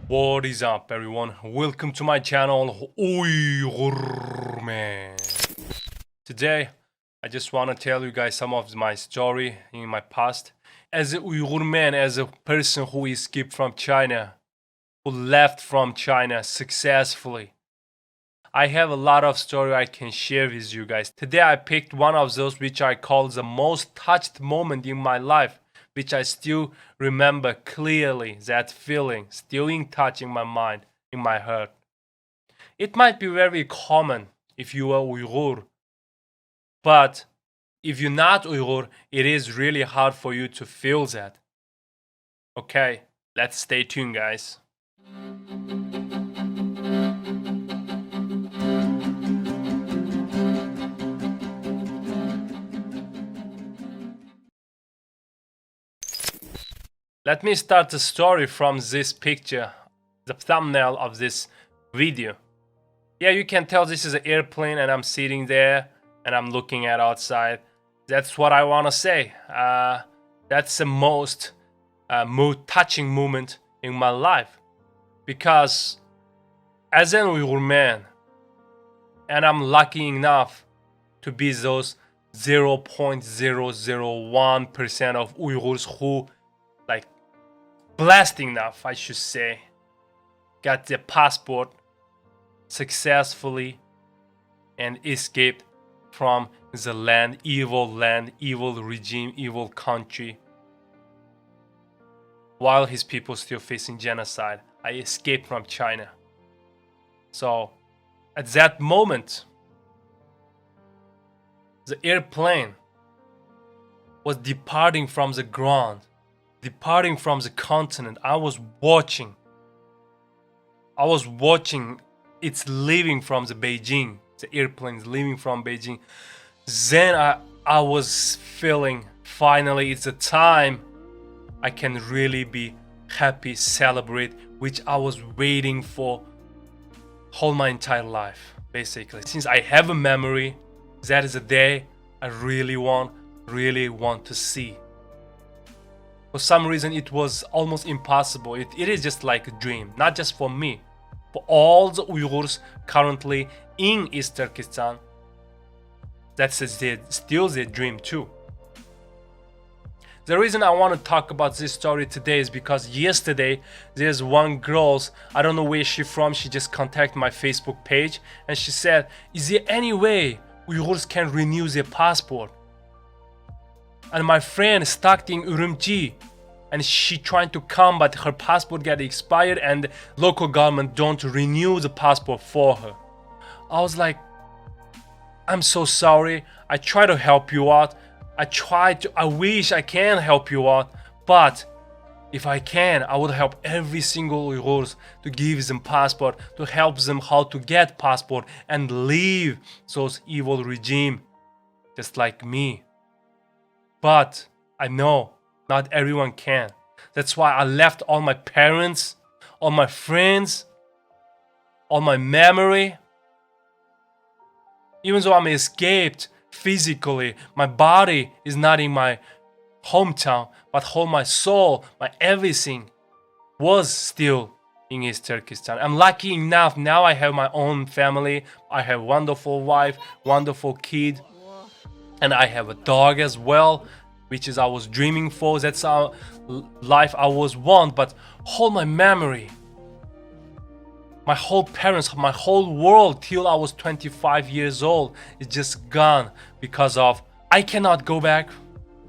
What is up, everyone? Welcome to my channel, UyghurMan. Today, I just want to tell you guys some of my story in my past. As a Uyghur man, as a person who escaped from China, who left from China successfully, I have a lot of story I can share with you guys. Today, I picked one of those which I call the most touched moment in my life, which I still remember clearly, that feeling still in touch in my mind, in my heart. It might be very common if you are Uyghur, but if you're not Uyghur, it is really hard for you to feel that. Okay, let's stay tuned, guys. Let me start the story from this picture, the thumbnail of this video. Yeah, you can tell this is an airplane and I'm sitting there and I'm looking at outside. That's what I want to say. That's the most touching moment in my life. Because as an Uyghur man, and I'm lucky enough to be those 0.001% of Uyghurs who blessed enough, I should say, got their passport successfully and escaped from the land, evil regime, evil country. While his people still facing genocide, I escaped from China. So at that moment, the airplane was departing from the ground, departing from the continent. I was watching it's leaving from the Beijing. The airplane is leaving from Beijing. Then I was feeling finally it's a time I can really be happy, celebrate, which I was waiting for whole my entire life, basically. Since I have a memory, that is a day I really want to see. For some reason, it was almost impossible. It is just like a dream, not just for me, for all the Uyghurs currently in East Turkestan. That's still their dream too. The reason I want to talk about this story today is because yesterday there's one girl, I don't know where she's from, she just contacted my Facebook page and she said, is there any way Uyghurs can renew their passport? And my friend is stuck in Urumqi and she trying to come, but her passport got expired and local government don't renew the passport for her. I was like, I'm so sorry. I try to help you out. I wish I can help you out, but if I can, I would help every single Uyghurs to give them passport, to help them how to get passport and leave those evil regime, just like me. But I know not everyone can. That's why I left all my parents, all my friends, all my memory. Even though I'm escaped physically, my body is not in my hometown, but whole my soul, my everything was still in East Turkestan. I'm lucky enough, now I have my own family. I have a wonderful wife, wonderful kid, and I have a dog as well, which is I was dreaming for. That's our life I was want, but whole my memory, my whole parents, my whole world till I was 25 years old is just gone because of I cannot go back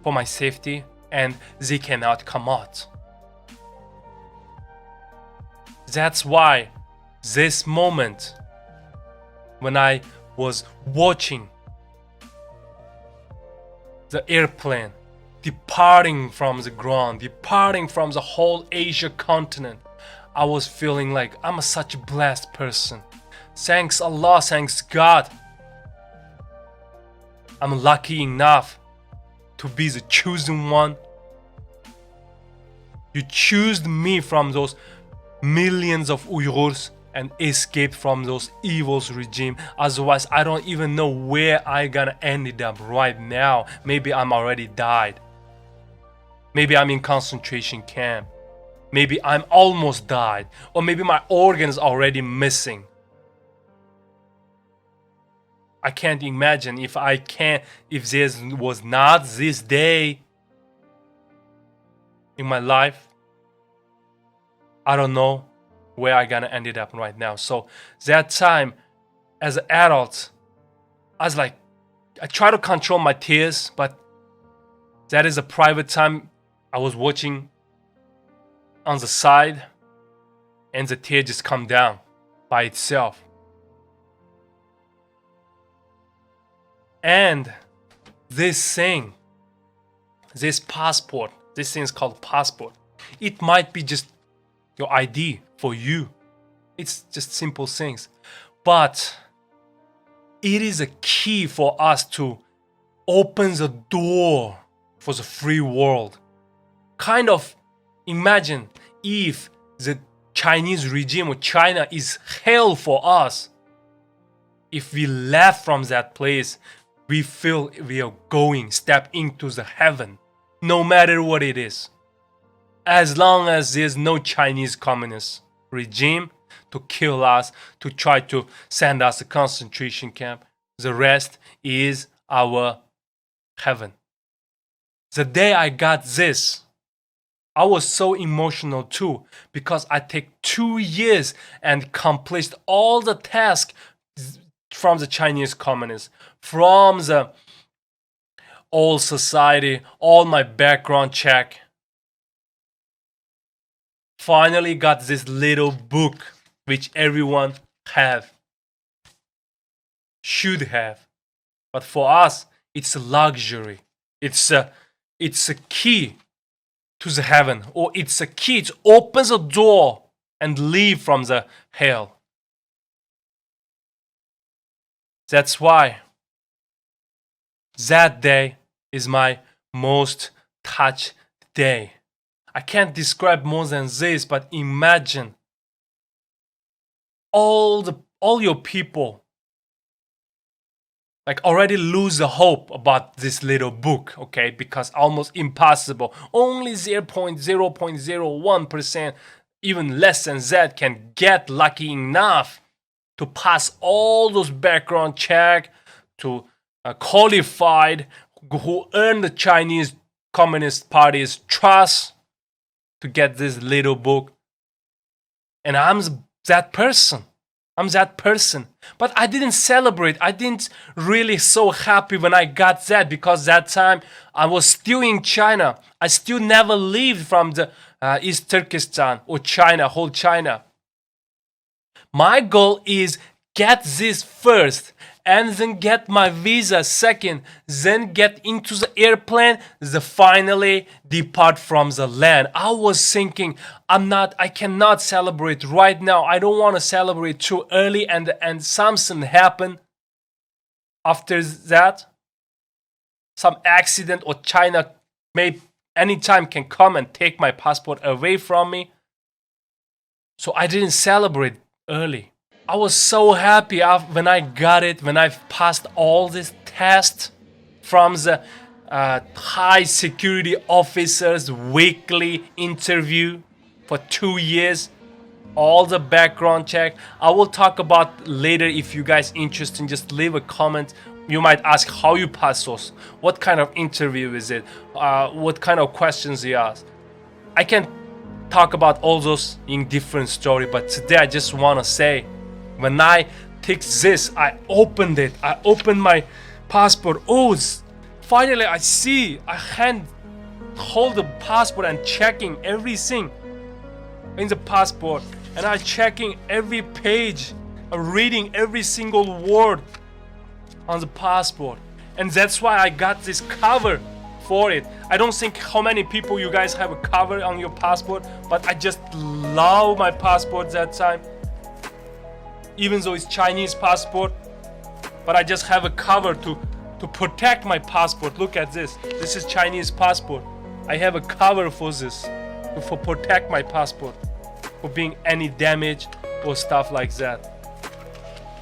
for my safety and they cannot come out. That's why this moment when I was watching the airplane departing from the ground, departing from the whole Asia continent, I was feeling like I'm such a blessed person. Thanks Allah, thanks God. I'm lucky enough to be the chosen one. You chose me from those millions of Uyghurs and escaped from those evil regime. Otherwise, I don't even know where I gonna end up right now. Maybe I'm already died. Maybe I'm in concentration camp. Maybe I'm almost died, or maybe my organs already missing. I can't imagine if there was not this day in my life, I don't know where I gonna end it up right now. So that time, as an adult, I was like, I try to control my tears, but that is a private time. I was watching on the side, and the tear just come down by itself. And this thing, this passport, this thing is called passport. It might be just your ID for you. It's just simple things. But it is a key for us to open the door for the free world. Kind of imagine if the Chinese regime or China is hell for us. If we left from that place, we feel we are step into the heaven, no matter what it is. As long as there's no Chinese communist regime to kill us, to try to send us to concentration camp, the rest is our heaven. The day I got this, I was so emotional too, because I take 2 years and accomplished all the tasks from the Chinese communists, from the old society, all my background check. Finally got this little book which everyone should have. But for us, it's a luxury. It's a key to the heaven, or it's a key to open the door and leave from the hell. That's why that day is my most touched day. I can't describe more than this, but imagine all your people like already lose the hope about this little book, okay? Because almost impossible. Only 0.01%, even less than that, can get lucky enough to pass all those background check, to qualified, who earn the Chinese Communist Party's trust to get this little book. And I'm that person. But I didn't celebrate. I didn't really so happy when I got that, because that time I was still in China. I still never left from the East Turkestan or China, whole China. My goal is get this first, and then get my visa second, then get into the airplane, then finally depart from the land. I was thinking, I cannot celebrate right now. I don't want to celebrate too early, and something happened after that. Some accident, or China may anytime can come and take my passport away from me. So I didn't celebrate early. I was so happy when I got it, when I passed all this tests from the high security officers weekly interview for 2 years, all the background check. I will talk about later. If you guys interested, just leave a comment. You might ask how you pass those, what kind of interview is it, what kind of questions you ask. I can talk about all those in different story, but today I just want to say, when I take this, I opened it. I opened my passport. Oh, finally I see. I hold the passport and checking everything in the passport, and I checking every page, reading every single word on the passport. And that's why I got this cover for it. I don't think how many people you guys have a cover on your passport, but I just love my passport that time. Even though it's Chinese passport, but I just have a cover to protect my passport. Look at this. This is Chinese passport. I have a cover for this, to protect my passport for being any damage or stuff like that.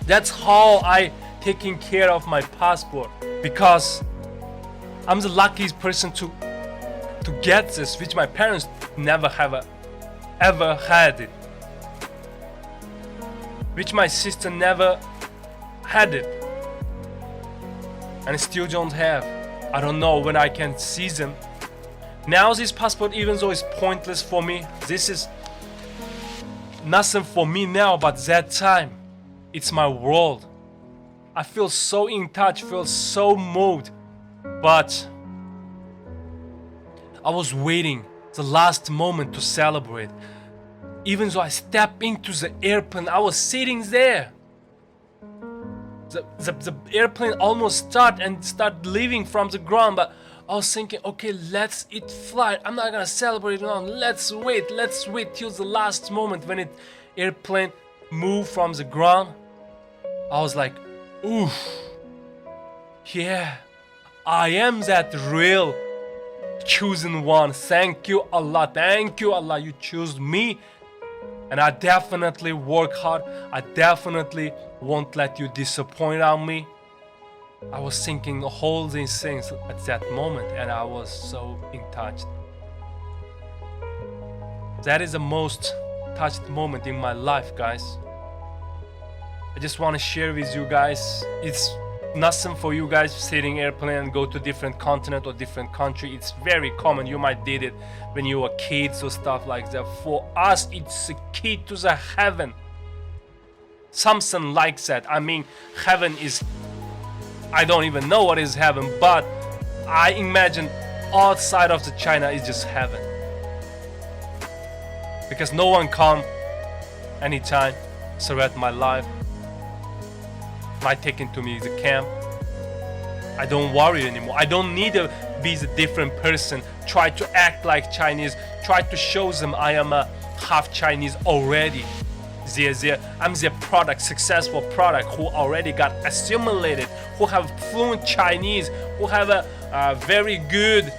That's how I taking care of my passport, because I'm the luckiest person to get this, which my parents never have ever had it, which my sister never had it, and I still don't have. I don't know when I can see them. Now this passport, even though it's pointless for me, this is nothing for me now, but that time, it's my world. I feel so in touch, feel so moved, but I was waiting the last moment to celebrate. Even though I stepped into the airplane, I was sitting there. The airplane almost start leaving from the ground, but I was thinking, okay, let's it fly. I'm not gonna celebrate now. Let's wait till the last moment when airplane moved from the ground. I was like, oof, yeah, I am that real chosen one. Thank you Allah, you chose me. And I definitely work hard. I definitely won't let you disappoint on me. I was thinking all these things at that moment, and I was so in touch. That is the most touched moment in my life, guys. I just want to share with you guys. It's nothing for you guys sitting airplane and go to different continent or different country. It's very common. You might did it when you were kids or stuff like that. For us, it's a key to the heaven. Something like that. I mean, heaven is, I don't even know what is heaven, but I imagine outside of the China is just heaven. Because no one come anytime, threat my life, might take into me the camp. I don't worry anymore. I don't need to be the different person, try to act like Chinese, try to show them I am a half Chinese already. I'm the product, successful product who already got assimilated, who have fluent Chinese, who have a very good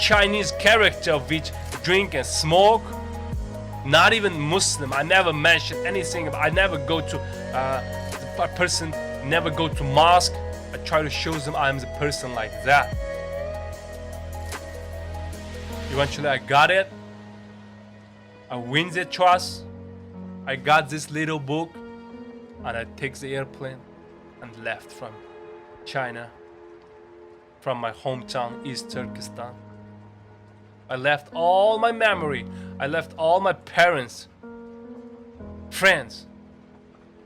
Chinese character, which drink and smoke. Not even Muslim. I never mentioned anything. I never go to a person, never go to mosque. I try to show them I'm the person like that. Eventually I got it. I win their trust. I got this little book, and I take the airplane and left from China, from my hometown, East Turkestan. I left all my memory. I left all my parents, friends,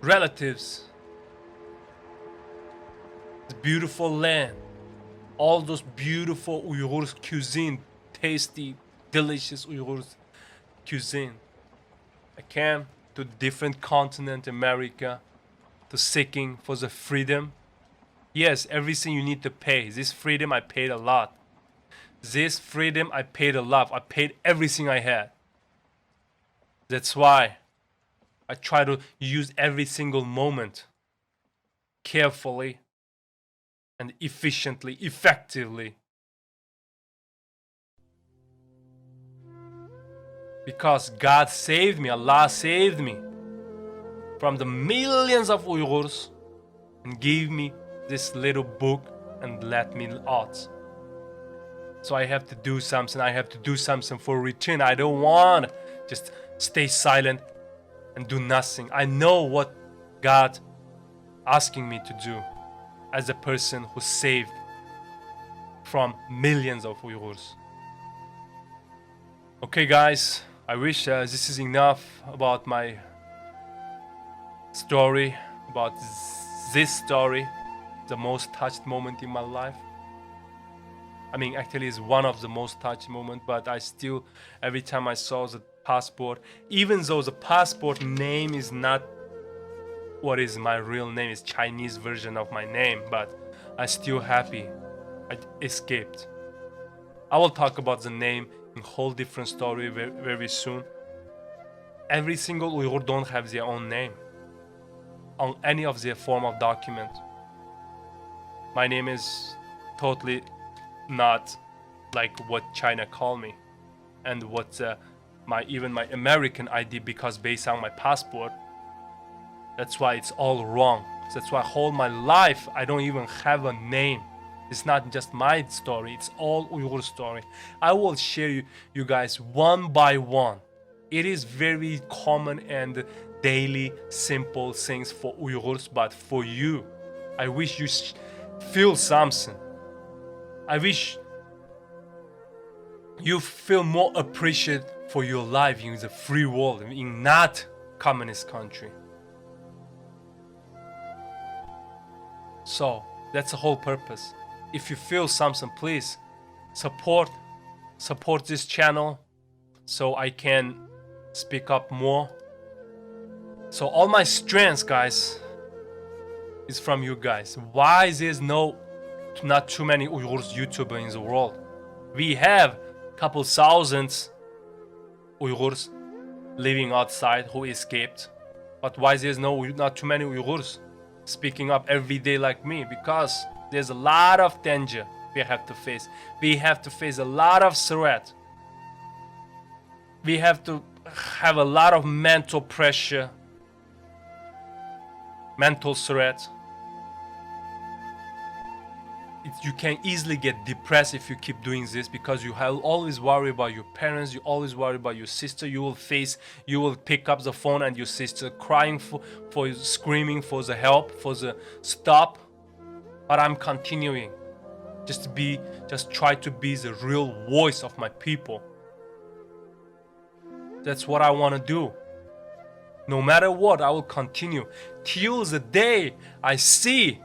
relatives, the beautiful land, all those beautiful Uyghur cuisine, tasty, delicious Uyghur cuisine. I came to different continent, America, to seeking for the freedom. Yes, everything you need to pay. This freedom I paid a lot. This freedom I paid a lot. I paid everything I had. That's why I try to use every single moment carefully and efficiently, effectively. Because God saved me, Allah saved me from the millions of Uyghurs and gave me this little book and let me out. So I have to do something. I have to do something for return. I don't want to just stay silent and do nothing. I know what God asking me to do as a person who saved from millions of Uyghurs. Okay, guys. I wish this is enough about my story, about this story, the most touched moment in my life. I mean, actually it's one of the most touched moments, but I still, every time I saw the passport, even though the passport name is not what is my real name, it's Chinese version of my name, but I'm still happy I escaped. I will talk about the name in whole different story very soon. Every single Uyghur don't have their own name on any of their form of document. My name is totally not like what China call me, and what my American ID, because based on my passport, that's why it's all wrong. That's why whole my life I don't even have a name. It's not just my story, it's all Uyghur story. I will share you guys one by one It is very common and daily simple things for Uyghurs, but for you, I wish you feel something. I wish you feel more appreciated for your life in the free world, in not communist country. So that's the whole purpose. If you feel something, please support this channel so I can speak up more. So all my strength, guys, is from you guys. Why there's not too many Uyghurs YouTubers in the world? We have a couple thousands Uyghurs living outside who escaped, but why there's not too many Uyghurs speaking up every day like me? Because there's a lot of danger we have to face. We have to face a lot of threat. We have to have a lot of mental pressure, mental threat. You can easily get depressed if you keep doing this, because you have always worry about your parents, you always worry about your sister. You will pick up the phone and your sister crying for screaming for the help, for the stop. But I'm continuing. Just try to be the real voice of my people. That's what I want to do. No matter what, I will continue till the day I see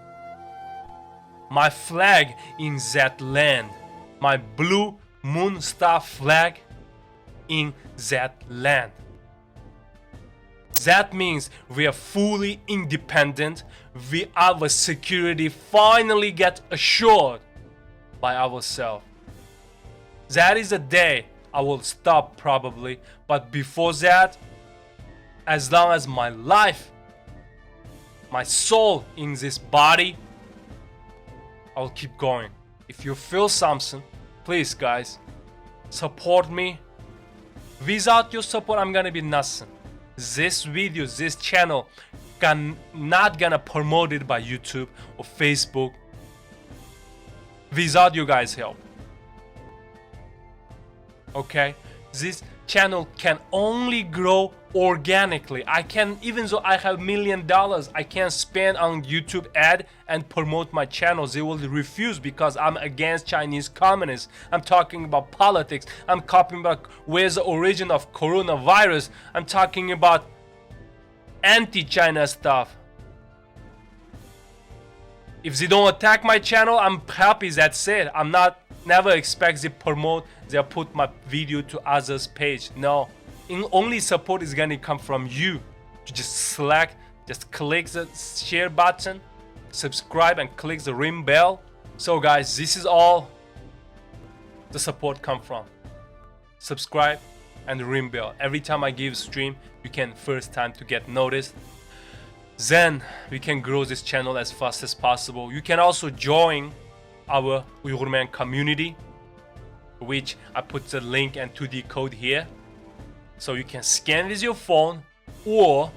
my flag in that land, my blue moon star flag in that land. That means we are fully independent. Our security finally get assured by ourselves. That is the day I will stop probably, but before that, as long as my life, my soul in this body, I'll keep going. If you feel something, please guys, support me. Without your support, I'm gonna be nothing. This video, this channel, not gonna promote it by YouTube or Facebook without you guys' help. Okay? This channel can only grow organically. Even though I have $1 million, I can't spend on YouTube ad and promote my channels. They will refuse because I'm against Chinese communists. I'm talking about politics. I'm talking about where's the origin of coronavirus. I'm talking about anti-China stuff. If they don't attack my channel, I'm happy, that's it. I'm never expect they put my video to others' page. No. Only support is gonna come from you. You just click the share button, subscribe and click the ring bell. So guys, this is all the support come from. Subscribe and the ring bell. Every time I give stream, you can first time to get noticed. Then we can grow this channel as fast as possible. You can also join our UyghurMan community, which I put the link and 2D code here. So you can scan with your phone or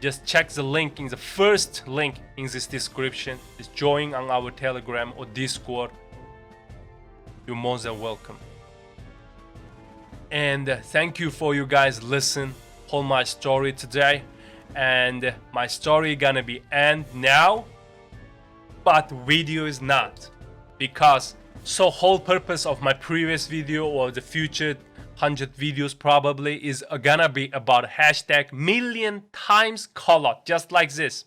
just check the link in the first link in this description. It's join on our Telegram or Discord. You're more than welcome. And thank you for you guys listen whole my story today. And my story gonna be end now, but video is not, because whole purpose of my previous video or the future 100 videos probably is gonna be about hashtag million times call out, just like this.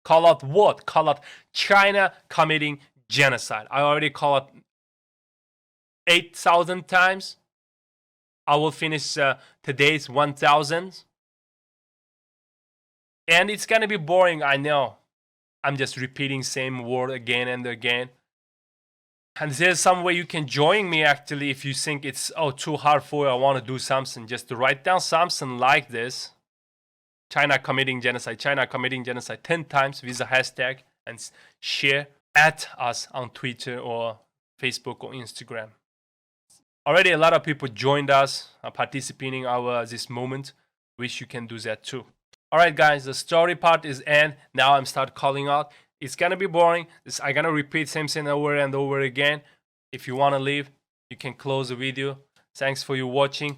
Call out what? Call out China committing genocide. I already call out 8,000 times. I will finish today's 1,000. And it's gonna be boring, I know. I'm just repeating same word again and again. And there's some way you can join me actually if you think it's too hard for you, I want to do something. Just to write down something like this. China committing genocide 10 times with the hashtag and share at us on Twitter or Facebook or Instagram. Already a lot of people joined us, participating in this moment. Wish you can do that too. Alright guys, the story part is end. Now I'm start calling out. It's gonna be boring. I'm gonna repeat same thing over and over again. If you wanna leave, you can close the video. Thanks for you watching.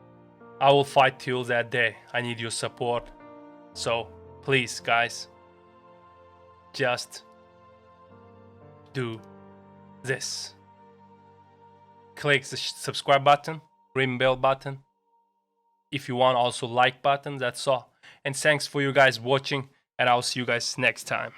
I will fight till that day. I need your support. So please, guys, just do this. Click the subscribe button, ring bell button. If you want, also like button. That's all. And thanks for you guys watching, and I'll see you guys next time.